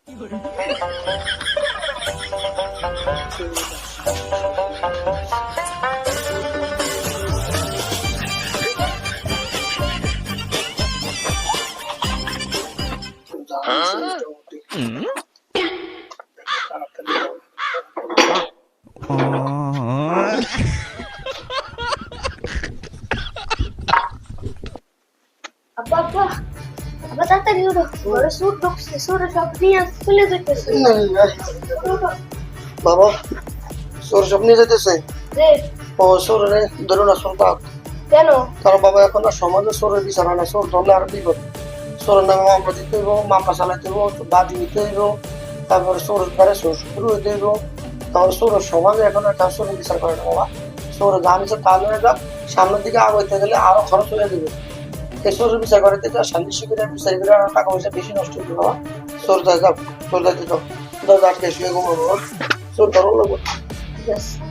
আব্বা আব্বা আব্বা তাড়াতাড়ি উঠো, ঘরে সুর ঢুকছে, সুরে সব নিয়ে চলে যেতেছে। বাবা সোর সব নিয়ে যেতেছে। রে ও সোর রে ধরো না সন্তান, কেন? কারণ বাবা এখন আর সমাজে সোরের বিচার হয় না, সোর ধরলে আর বিপদ। সোরের নামে মামলা দিতে হইব, মামলা চালাইতে হইব, বাদি নিতে হইব, তারপরে সোর ঘরে সোর শুরু হইতে হইব। তাহলে সোরের সমাজে এখন একটা সোরের বিচার করে না বাবা। সোরে যা নিচ্ছে তা নিয়ে যাক, সামনের দিকে আগাইতে গেলে আরো খরচ হয়ে যাবে। এই সোরের বিচার করে দিতে সালিশ শিবিরে বিচার করে টাকা পয়সা বেশি নষ্ট হইবে বাবা। সোর যাই যাও, সোর যাইতে যাও, দরজা আটকে শুয়ে ঘুমাবো, সোর ধরো লাগবে। ঠিক আছে।